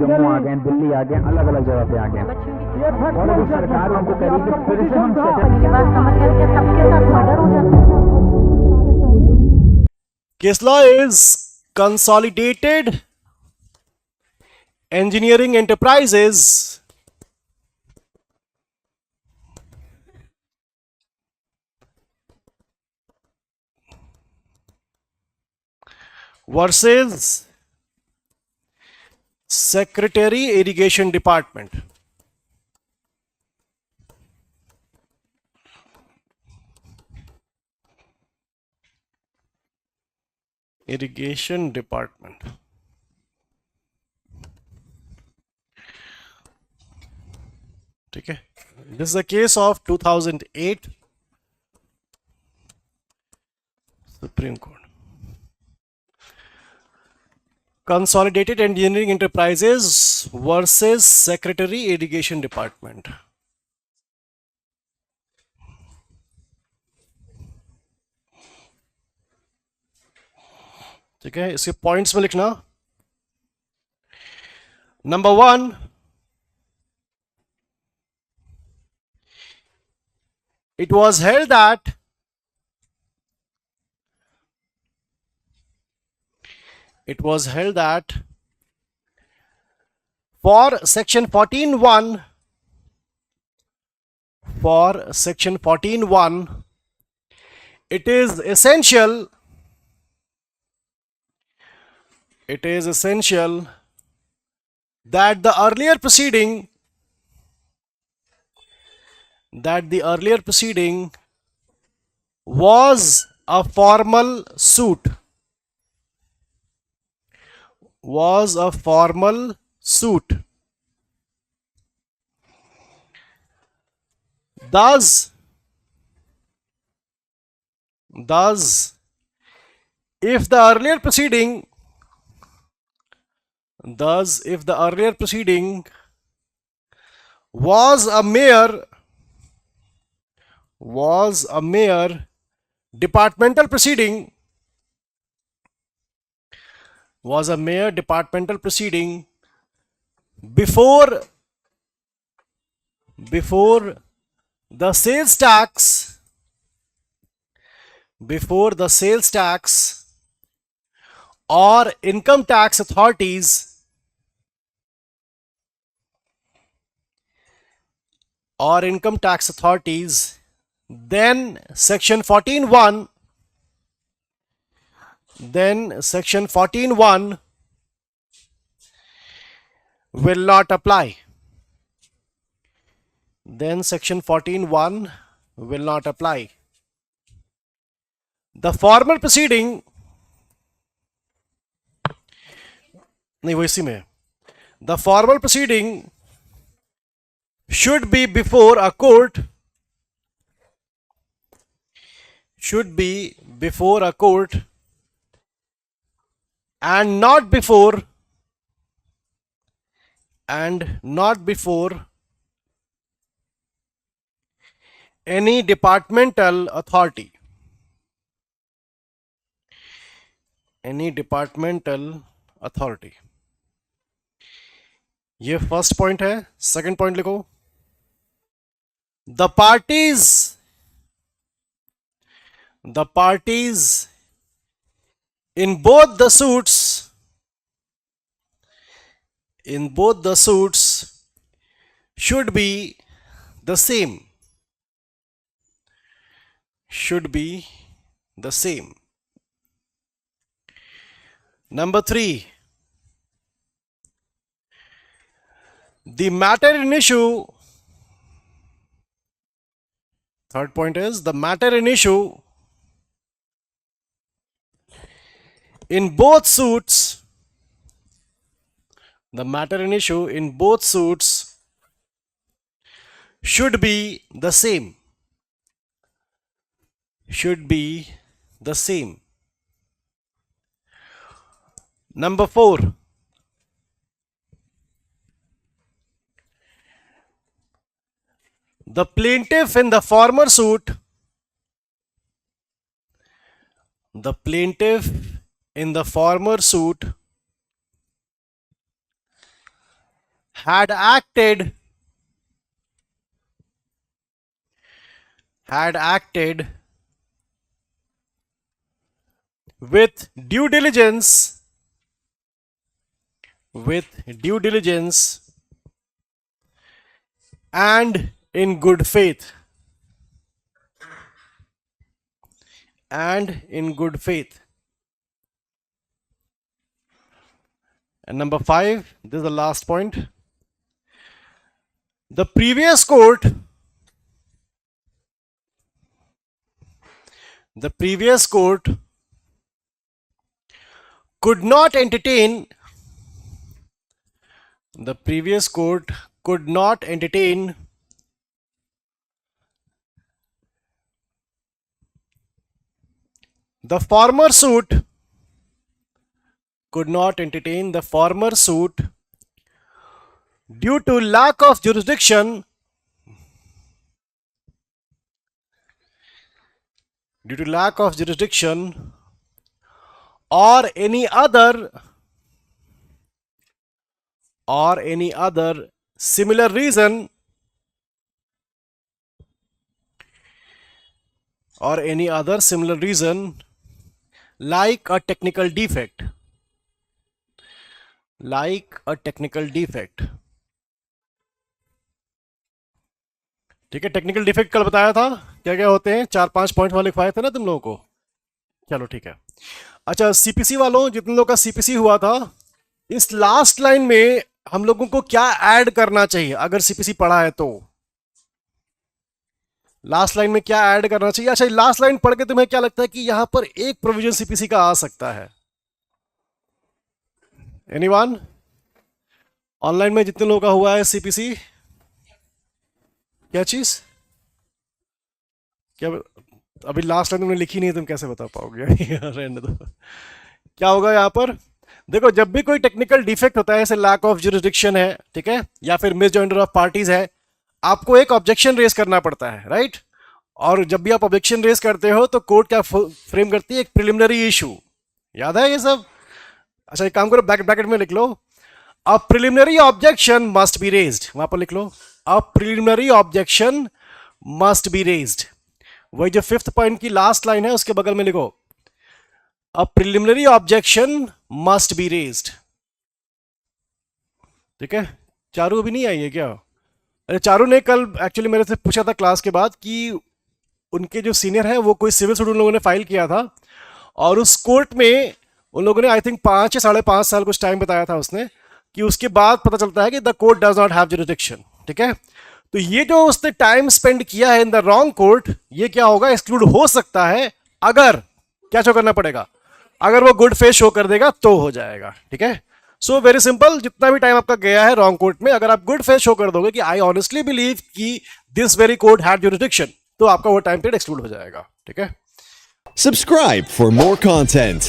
जम्मू आ गए, दिल्ली आ गए, अलग अलग जगह पे आ गए, और अभी सरकार उनको कह रही है कि फिर से हम मेरी बात समझ गए कि सबके साथ मर्डर हो जाता है। Case law is Consolidated Engineering Enterprises versus Secretary Irrigation Department. Irrigation Department. ठीक है, this is a case of 2008 Supreme Court. Consolidated Engineering Enterprises versus Secretary Irrigation Department. ठीक है, इसके पॉइंट्स में लिखना. Number 1, it was held that for section 14(1) it is essential that the earlier proceeding was a formal suit. Thus, if the earlier proceeding was a mere departmental proceeding, before the sales tax or income tax authorities then section 14(1) will not apply. The formal proceeding, नहीं वो इसी में है. The formal proceeding should be before a court and not before any departmental authority. ये first point है. Second point लिखो. The parties in both the suits should be the same. Number 3, the matter in issue. Third point is the matter in issue in both suits. Should be the same. Number 4, the plaintiff in the former suit had acted with due diligence and in good faith. And number 5, this is the last point. The previous court could not entertain the former suit due to lack of jurisdiction or any other similar reason like a technical defect. ठीक है, technical defect कल बताया था, क्या क्या होते हैं, 4-5 point वाले लिखवाए थे ना तुम लोगों को। चलो ठीक है। अच्छा, सीपीसी वालों, जितने लोगों का सीपीसी हुआ था, इस लास्ट लाइन में हम लोगों को क्या ऐड करना चाहिए अगर सीपीसी पढ़ा है तो? लास्ट लाइन में क्या ऐड करना चाहिए? अच्छा, लास्ट लाइन पढ़ के तुम्हें क्या लगता है कि यहां पर एक प्रोविजन सीपीसी का आ सकता है? एनीवन? ऑनलाइन में जितने लोगों का हुआ है सीपीसी, क्या चीज, क्या अभी लास्ट लाइन तुमने लिखी नहीं है, तुम कैसे बता पाओगे? रहने दो। क्या होगा यहां पर? देखो, जब भी कोई टेक्निकल डिफेक्ट होता है, जैसे लैक ऑफ जुरिसडिक्शन है, ठीक है, या फिर मिसजॉइंडर ऑफ पार्टीज है, आपको एक ऑब्जेक्शन रेज करना पड़ता है, राइट? और जब भी आप ऑब्जेक्शन रेज करते हो तो कोर्ट क्या फ्रेम करती है? एक प्रिलिमिनरी इशू। याद है ये सब? अच्छा, एक काम करो, ब्रैकेट में लिख लो, a preliminary objection must be raised. वहां पर लिख लो, a preliminary objection must be raised. वही जो 5th पॉइंट की लास्ट लाइन है उसके बगल में लिखो, अ preliminary objection must be raised. ठीक है? चारू अभी नहीं आई है क्या? अरे चारू ने कल एक्चुअली मेरे से पूछा था क्लास के बाद कि उनके जो सीनियर हैं वो कोई सिविल सूट उन लोगों ने फाइल किया था, और उस कोर्ट में उन लोगों ने आई थिंक 5 या 5.5 साल कुछ टाइम बताया था उसने, कि उसके बाद पता चलता है कि the court does not have jurisdiction. ठीक है? तो ये जो उसने टाइम स्पेंड किया है इन द रॉन्ग कोर्ट, ये क्या होगा? एक्सक्लूड हो सकता है अगर क्या शो करना पड़ेगा? अगर वो गुड फेथ शो कर देगा तो हो जाएगा। ठीक है? सो वेरी सिंपल, जितना भी टाइम आपका गया है रॉन्ग कोर्ट में, अगर आप गुड फेथ शो कर दोगे कि आई ऑनेस्टली बिलीव कि this very court had jurisdiction, तो आपका वो टाइम पीरियड एक्सक्लूड हो जाएगा। ठीक है? Subscribe for more content.